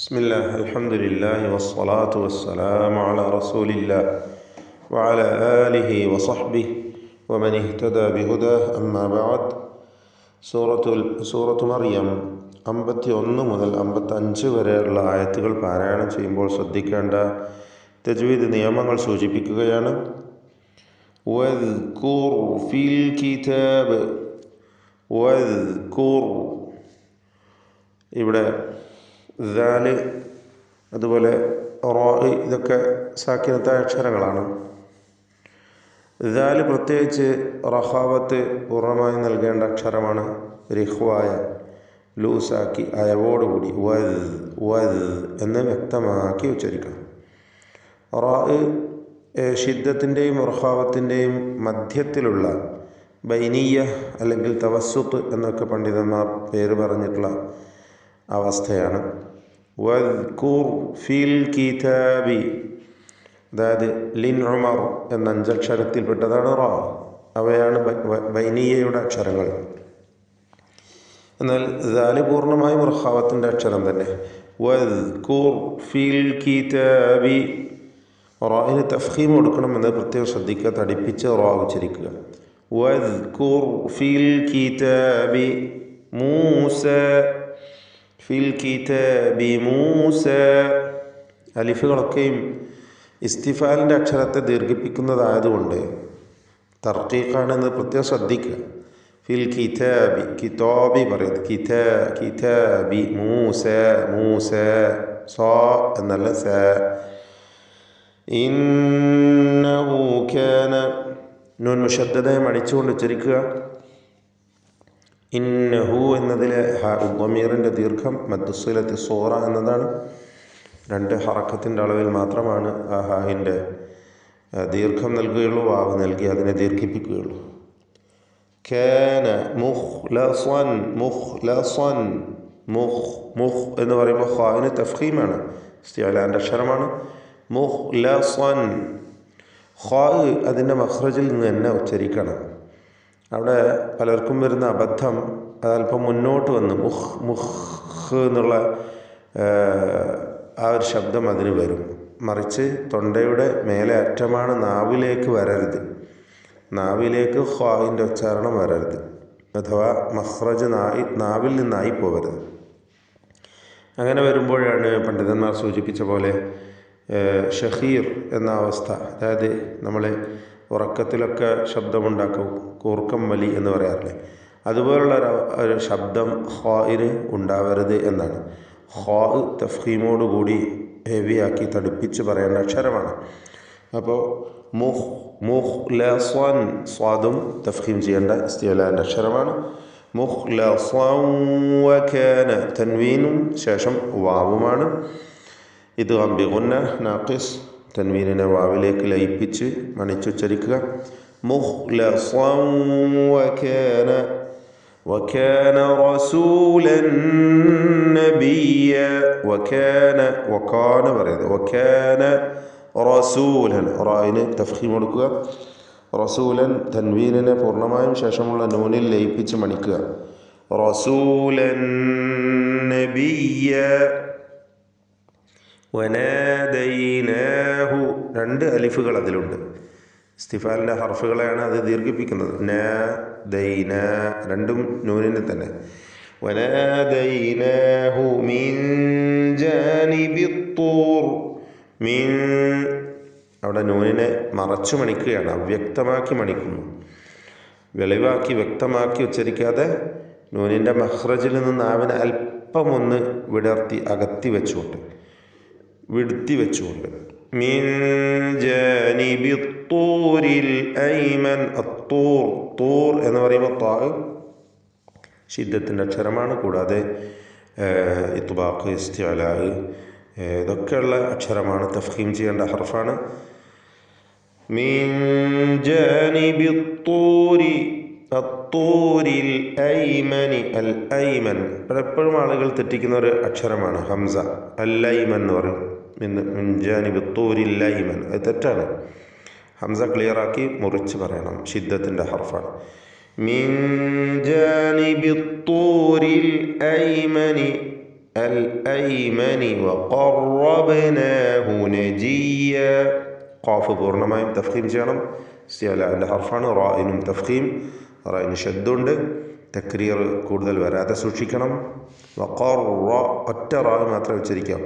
بسم الله الحمد لله والصلاة والسلام على رسول الله وعلى آله وصحبه ومن اهتدى بهداه أما بعد സൂറത്തു മറിയം 51 മുതൽ 55 വരെയുള്ള ആയത്തുകൾ പാരായണം ചെയ്യുമ്പോൾ ശ്രദ്ധിക്കേണ്ട തജ്വീദ് നിയമങ്ങൾ സൂചിപ്പിക്കുകയാണ്. വദ്കുർ ഫിൽ കിതാബ്, വദ്കുർ ഇവിടെ ദാല് അതുപോലെ റോ ഇതൊക്കെ സാക്കിനത്തായ അക്ഷരങ്ങളാണ്. ദാല് പ്രത്യേകിച്ച് റഹാവത്ത് പൂർണ്ണമായി നൽകേണ്ട അക്ഷരമാണ്. റിഹ്വായ ലൂസാക്കി അയവോടുകൂടി വദ് വദ് എന്ന് വ്യക്തമാക്കി ഉച്ചരിക്കണം. റാ ഷിദ്ദത്തിൻ്റെയും റഹാവത്തിൻ്റെയും മധ്യത്തിലുള്ള ബൈനീയ അല്ലെങ്കിൽ തവസ്സുത്ത് എന്നൊക്കെ പണ്ഡിതന്മാർ പേര് പറഞ്ഞിട്ടുള്ള അവസ്ഥയാണ്. വദ്കുർ ഫിൽ കിതാബി, അതായത് ലിൻ ഉമർ എന്ന 5 അക്ഷരത്തിൽപ്പെട്ടതാണ് റാ. അവയാണ് ബൈനീയയുടെ അക്ഷരങ്ങൾ. എന്നാൽ ദാല് പൂർണ്ണമായും റഹാവത്തിൻ്റെ അക്ഷരം തന്നെ. വദ്കുർ ഫിൽ കിതാബി, റായിന് തഫ്ഖീം കൊടുക്കണമെന്ന് പ്രത്യേകം ശ്രദ്ധിക്കുക. തടിപ്പിച്ച് റാ ഉച്ചരിക്കുക. വദ്കുർ ഫിൽ കിതാബി മൂസ, ഫിൽ കിതാബി മൂസ. അലിഫുകളൊക്കെയും ഇസ്തിഫാലിൻ്റെ അക്ഷരത്തെ ദീർഘിപ്പിക്കുന്നതായതുകൊണ്ട് തർക്കീഖാണെന്ന് പ്രത്യേകം ശ്രദ്ധിക്കുക. ഫിൽ കിതാബി, കിതാബി പറയുന്നത് കിതാബി മൂസ മൂസ, സാ എന്നല്ല സ. ഇന്നഹു കാന, നൂൻ മുശദ്ദദയെ മണിച്ചുകൊണ്ട് ഉച്ചരിക്കുക. ഇന്നഹു എന്നതിലെ ളമീറിൻ്റെ ദീർഘം മദ്ദുസ്സിലത്തി സൂറ എന്നതാണ്. 2 ഹറക്കത്തിൻ്റെ അളവിൽ മാത്രമാണ് ആ ഹാഹിൻ്റെ ദീർഘം നൽകുകയുള്ളൂ. വാവ് നൽകി അതിനെ ദീർഘിപ്പിക്കുകയുള്ളൂ. കാന മുഖ്ലസൻ, മുഖ്ലസൻ, മുഖ് എന്ന് പറയുമ്പോൾ ഖായിന് തഫ്ഖീമാണ്, ഇസ്തിഅലാൻ്റെ അക്ഷരമാണ്. മുഖ്ലസൻ, ഖാ അതിൻ്റെ മഖ്റജിൽ നിന്ന് തന്നെ ഉച്ചരിക്കണം. അവിടെ പലർക്കും വരുന്ന അബദ്ധം, അതല്പം മുന്നോട്ട് വന്ന് മുഖ് എന്നുള്ള ആ ഒരു ശബ്ദം അതിന് വരും. മറിച്ച് തൊണ്ടയുടെ മേലെ അറ്റമാണ്, നാവിലേക്ക് വരരുത്. നാവിലേക്ക് ഖായിൻ്റെ ഉച്ചാരണം വരരുത്, അഥവാ മഖ്റജ് നാവിൽ നിന്നായി പോകരുത്. അങ്ങനെ വരുമ്പോഴാണ് പണ്ഡിതന്മാർ സൂചിപ്പിച്ച പോലെ ഷഹീർ എന്ന അവസ്ഥ, അതായത് നമ്മൾ ഉറക്കത്തിലൊക്കെ ശബ്ദമുണ്ടാക്കും, കൂർക്കം വലി എന്ന് പറയാറില്ലേ, അതുപോലുള്ള ഒരു ശബ്ദം ഖായിന് ഉണ്ടാവരുത് എന്നാണ്. ഖാ തഫ്ഖീമോടുകൂടി ഹെവിയാക്കി തടുപ്പിച്ച് പറയേണ്ട അക്ഷരമാണ്. അപ്പോൾ മുഖ്ലസൻ, സ്വാദും തഫ്ഖീം ചെയ്യേണ്ട ഇസ്തിഅലാൻ്റെ അക്ഷരമാണ്. മുഖ്ലസൻ വകാന, തൻവീനും ശേഷം വാവുമാണ്. ഇദ്ഗാം ബിഗുന്ന നാഖിസ്, തൻവീനിനെ വാവിലേക്ക് ലയിപ്പിച്ച് മണിച്ചുച്ചരിക്കുക. മുഖ്ലസൻ വകാന, വകാന റസൂലൻ നബിയ, വകാന പറയുന്നത് വകാന റസൂലൻ, റായിന് തഫ്ഖീം കൊടുക്കുക. റസൂലൻ തൻവീനിനെ പൂർണ്ണമായും ശേഷമുള്ള നൂനിൽ ലയിപ്പിച്ച് മണിക്കുക. റസൂലൻ നബിയ. വനാദൈനാഹു, 2 അലിഫുകൾ അതിലുണ്ട്. ഇസ്തിഫാലിൻ്റെ ഹർഫുകളെയാണ് അത് ദീർഘിപ്പിക്കുന്നത്. ദൈന, രണ്ടും നൂനിന് തന്നെ. വനാദൈനാഹു മിൻ ജാനിബിത്തൂർ, മിൻ അവിടെ നൂനിനെ മറച്ചു മണിക്കുകയാണ്, അവ്യക്തമാക്കി മണിക്കുന്നു. വെളിവാക്കി വ്യക്തമാക്കി ഉച്ചരിക്കാതെ നൂനിൻ്റെ മഖ്റജിൽ നിന്ന് നാവിനെ അല്പമൊന്ന് വിടർത്തി അകത്തി വെച്ചുകൊണ്ട്, വിടുത്തി വെച്ചുകൊണ്ട്. മിൻ ജാനിബിത്തൂരിൽ ഐമൻ, അത്തൂർ, തൂർ എന്ന് പറയുമ്പോൾ താ ഷിദ്ദത്തിൻ്റെ അക്ഷരമാണ്. കൂടാതെ ഇത്ബാഖ്, ഇസ്തിഅലാ ഇതൊക്കെയുള്ള അക്ഷരമാണ്. തഫ്ഖീം ചെയ്യേണ്ട ഹർഫാണ്. മിൻ ജാനിബിത്തൂരി, അത്തൂരിൽ ഐമനി, അൽ ഐമൻ പലപ്പോഴും ആളുകൾ തെറ്റിക്കുന്ന ഒരു അക്ഷരമാണ് ഹംസ. അൽ ഐമൻ എന്ന് പറയും. മിൻ ജാനിബിത്തൂരിൽ ഐമൻ, അത് തെറ്റാണ്. ഹംസ ക്ലിയറാക്കി മുറിച്ച് പറയണം. ഷിദ്ദത്തിൻ്റെ ഹർഫാണ്. മിൻ ജാനിബിത്തൂരിൽ ഐമനി الأيمن وقربناه نجيا ഖാഫ് പൂർണ്ണമായും തഫ്ഖീം ചെയ്യണം. ഇസ്തിഅലാൻ്റെ ഹർഫാണ്. റായിനും തഫ്ഖീം, റായിന് ഷദ്ദുണ്ട്. തക്രീർ കൂടുതൽ വരാതെ സൂക്ഷിക്കണം. ഒറ്റ റാ മാത്രമേ ഉച്ചരിക്കാം.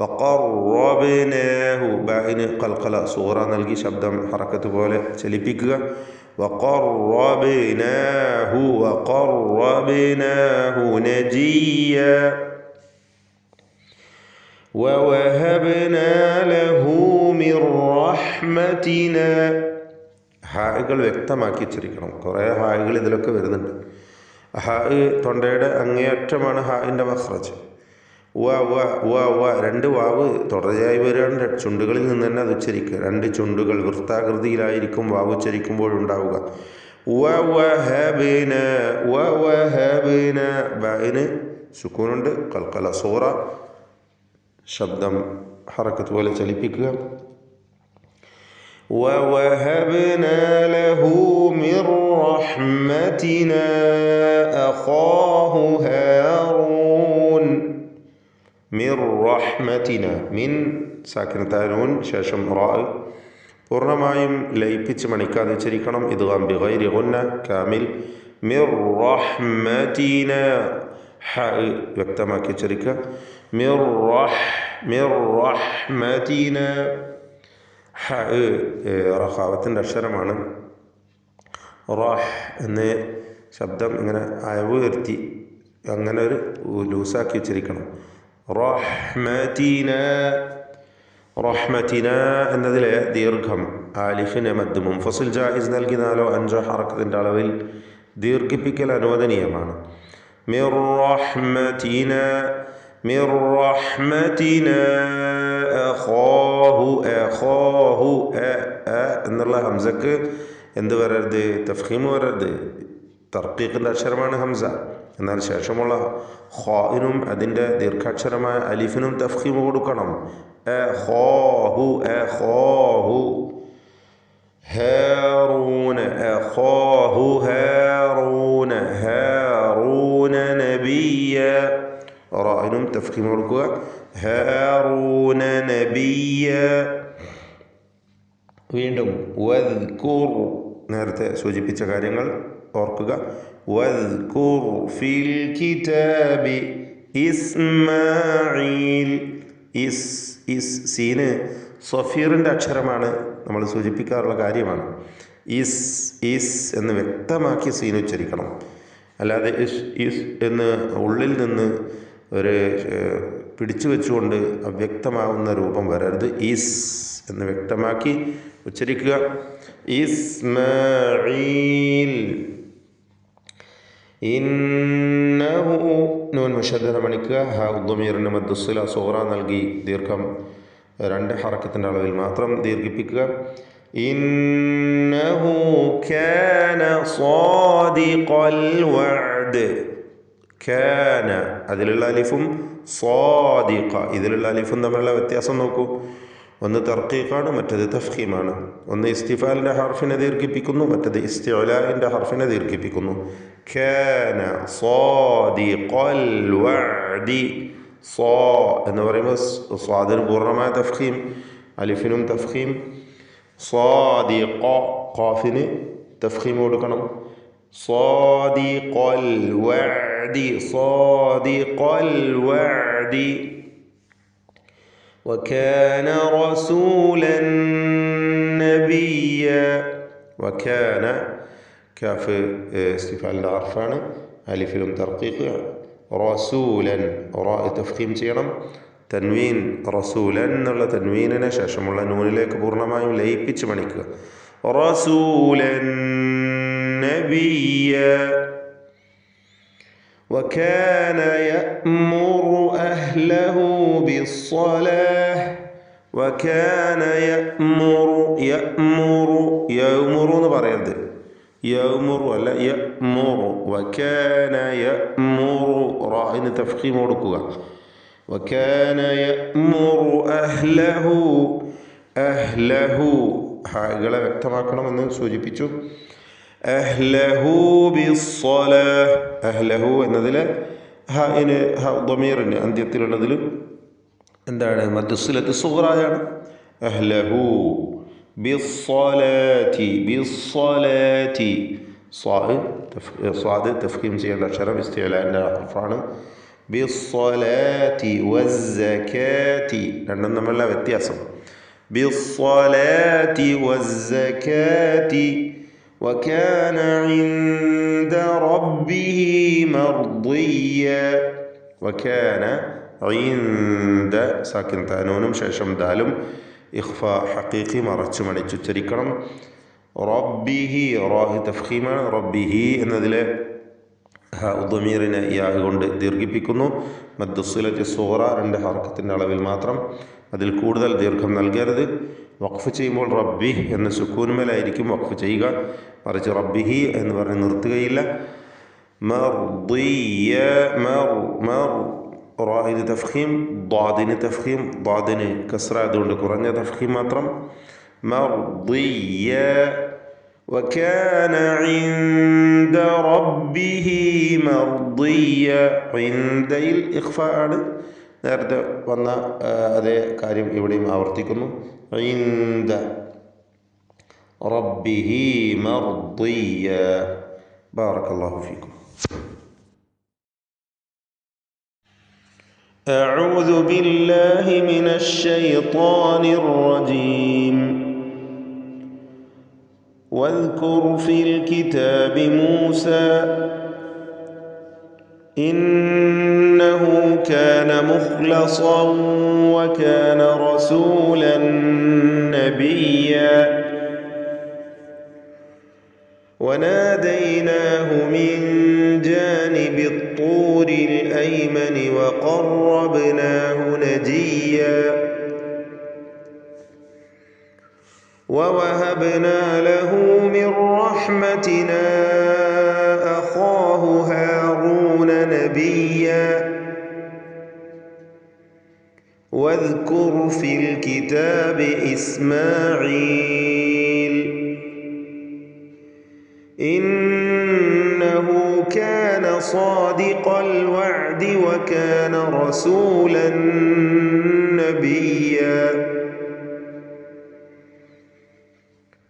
വഖറബ്നാഹു ബാഇന് ഖൽഖല സൂറ നൽകി ശബ്ദം ഹറക്കത്ത് പോലെ ചലിപ്പിക്കുക. വഖറബ്നാഹു നജിയ വവഹബ്നാ ലഹു മിർ റഹ്മതിനാ. ഹാകൾ വ്യക്തമാക്കി ഉച്ചരിക്കണം. കുറേ ഹാകൾ ഇതിലൊക്കെ വരുന്നുണ്ട്. ഹാ തൊണ്ടയുടെ അങ്ങേയറ്റമാണ് ഹാഇൻ്റെ മഖ്റജ്. രണ്ട് വാവ് തുടർച്ചയായി വരികയാണ്. ചുണ്ടുകളിൽ നിന്ന് തന്നെ അത് ഉച്ചരിക്കുക. രണ്ട് ചുണ്ടുകൾ വൃത്താകൃതിയിലായിരിക്കും വാവ് ഉച്ചരിക്കുമ്പോഴുണ്ടാവുക. ബാഇന് സുക്കൂനുണ്ട്. ഖൽഖല സൂറ ശബ്ദം ഹറക്കത്ത് പോലെ ചലിപ്പിക്കുക. ووهبنا له من رحمتنا أخاه هارون من رحمتنا من സാക്കിനത്തായ നൂൻ ശേഷം റാ പൂർണ്ണമായും ലയിപ്പിച്ച് മണിക്കാതെ ഉച്ചരിക്കണം. ഇദ്ഗാം ബിഗൈരി ഗുന്ന കാമിൽ. മിർ റഹ്മതിന ഹ വ്യക്തമാക്കി ഉച്ചരിക്കുക. മിർ റഹ്മതിന ഹ റഖാവത്തിൻ്റെ അക്ഷരമാണ്. റഹ് എന്ന ശബ്ദം ഇങ്ങനെ അയവ് വരുത്തി അങ്ങനെ ഒരു ലൂസാക്കി ഉച്ചരിക്കണം. റഹ്മതിന എന്നതിലെ ദീർഘം ആലിഫിന് മദ് മുൻഫസിൽ ജായിസ് നൽകി 4 or 5 ഹറക്കത്തിൻ്റെ അളവിൽ ദീർഘിപ്പിക്കൽ അനുവദനീയമാണ്. മിർ റഹ്മതിന അഖാഹു എന്നുള്ള ഹംസക്ക് എന്ത് വരരുത്? തഫ്ഖീം വരരുത്. തർക്കീഖിൻ്റെ അക്ഷരമാണ് ഹംസ. എന്നാൽ ശേഷമുള്ള ഖാഇനും അതിൻ്റെ ദീർഘാക്ഷരമായ അലിഫിനും തഫ്ഖീം കൊടുക്കണം. അഖാഹു ഹാറൂന ഹാറൂന നബിയ റായിനും തഫ്ഖീം കൊടുക്കുക. ഹാറൂന നബിയ. വീണ്ടും വദ്കുർ നേരത്തെ സൂചിപ്പിച്ച കാര്യങ്ങൾ ഓർക്കുക. വദ്കുർ ഫിൽ കിതാബി ഇസ്മാഈൽ. സീന് സഫീറിൻ്റെ അക്ഷരമാണ്, നമ്മൾ സൂചിപ്പിക്കാറുള്ള കാര്യമാണ്. ഇസ് എന്ന് വ്യക്തമാക്കി സീൻ ഉച്ചരിക്കണം. അല്ലാതെ ഇസ് എന്ന് ഉള്ളിൽ നിന്ന് ഒരു പിടിച്ചു വെച്ചുകൊണ്ട് അവ്യക്തമാവുന്ന രൂപം വരരുത്. ഈസ് എന്ന് വ്യക്തമാക്കി ഉച്ചരിക്കുക. ഇസ്മാഈൽ. ഇന്നഹു നൂൻ മുശദ്ദദ മണിക്കുക. ഹാ ദമീറിന് മദ്ദുസ്സില സൂറ നൽകി ദീർഘം 2 ഹറക്കത്തിൻ്റെ അളവിൽ മാത്രം ദീർഘിപ്പിക്കുക. ഇന്നഹു കാന സാദിഖൽ വഅദ്. കാന അതിലുള്ള അലിഫും സാദിഖ ഇതിലുള്ള അലിഫും തമ്മിലുള്ള വ്യത്യാസം നോക്കൂ. ഒന്ന് തർക്കീഖാണ്, മറ്റത് തഫ്ഖീമാണ്. ഒന്ന് ഇസ്തിഫാലിൻ്റെ ഹർഫിനെ ദീർഘിപ്പിക്കുന്നു, മറ്റത് ഇസ്തിഅലാഇൻ്റെ ഹർഫിനെ ദീർഘിപ്പിക്കുന്നു. കാന സാദിഖൽ വഅദി. സാ എന്ന് പറയുമ്പോൾ സ്വാദിന് പൂർണ്ണമായ തഫ്ഖീം, അലിഫിനും തഫ്ഖീം. സാദിഖ ഖാഫിന് തഫ്ഖീം കൊടുക്കണം. സാദിഖൽ വഅദി സാദിഖൽ വഅദി. وكان رسولا نبيا. وكان كاف استفعال العرفان ألف لم ترقيق. رسولا راء تفخيم ചെയ്യണം. തൻവീൻ റസൂലൻ എന്നുള്ള തൻവീനിനെ ശേഷമുള്ള നൂനിലേക്ക് പൂർണ്ണമായും ലയിപ്പിച്ച് മണിക്കുക. റസൂലൻ നബിയ. وكان يأمر أهله بالصلاة. وكان يأمر എന്ന് പറയരുത്. يأمر അല്ല يأمر. وكان يأمر റാഇന് തഫ്ഖീം കൊടുക്കുക. وكان يأمر أهله ഹാകളെ വ്യക്തമാക്കണമെന്ന് സൂചിപ്പിച്ചു. അഹ്ലഹു ബിസ്സലാഹ്. അഹ്ലഹു എന്നതിൽ ദമീറിന് അന്ത്യത്തിലുള്ളതിൽ എന്താണ് മദ്സിലത്ത് സുഗ്റായാണ്. അഹ്ലഹു ബിസ്സലാത്തി ബിസ്സലാത്തി സ്വാദ് തഫ്ഖീം ചെയ്യേണ്ട അക്ഷരം ഇസ്തിഅലാൻ്റെ ഹർഫാണ്. ബിസ്സലാത്തി വസ്സകാത്തി രണ്ടും തമ്മിലുള്ള വ്യത്യാസം. ബിസ്സലാത്തി വസ്സകാത്തി വകാന ഇൻദ റബ്ബിഹി മർദിയ. വകാന ഇൻദ സാക്കിൻ താനൂനും ശേഷം ദാലും ഇഖ്ഫ ഹഖീഖി മറച്ചു മണിച്ചു ഉച്ചരിക്കണം. റബ്ബിഹി റാഹി തഫ്ഖീമാണ്. റബ്ബിഹി എന്നതിലെ ദമീറിനെ യാ കൊണ്ട് ദീർഘിപ്പിക്കുന്നു. മദ്സിലത്തി സുഗ്റ 2 ഹർക്കത്തിൻ്റെ അളവിൽ മാത്രം, അതിൽ കൂടുതൽ ദീർഘം നൽകരുത്. വഖഫ് ചെയ്യുമ്പോൾ റബ്ബി എന്ന് സുക്കൂനുമേലായിരിക്കും വഖഫ് ചെയ്യുക, മറിച്ച് റബ്ബിഹി എന്ന് പറഞ്ഞ് നിർത്തുകയില്ല. മർദിയ റാഹിന് തഫ്ഖീം, ദ്വാദിന് തഫ്ഖീം, ദ്വാദിന് കസ്റ അതുകൊണ്ട് കുറഞ്ഞ തഫ്ഖീം മാത്രം. മർദിയ വകാന ഇൻദ റബ്ബിഹി മർദിയ. ഇൻദയിൽ ഇഖ്ഫ ആണ്. നേരത്തെ വന്ന അതേ കാര്യം ഇവിടെയും ആവർത്തിക്കുന്നു. ഇൻദ റബ്ബിഹി മർദിയ. ബാറക്കല്ലാഹു ഫീക്കും. أعوذ بالله من الشيطان الرجيم. واذكر في الكتاب موسى إنه كان مخلصا وكان رسولا نبيا. وناديناه من جانب الطور الأيمن وقربناه نجيا. ووهبنا له من رحمتنا أخاه هارون نبيا. واذكر في الكتاب إسماعيل إنه كان صادق الوعد وكان رسولا نبيا.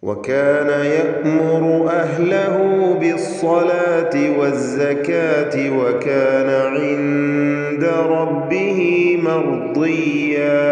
وكان يأمر أهله بالصلاة والزكاة وكان عند ربه مرضيا.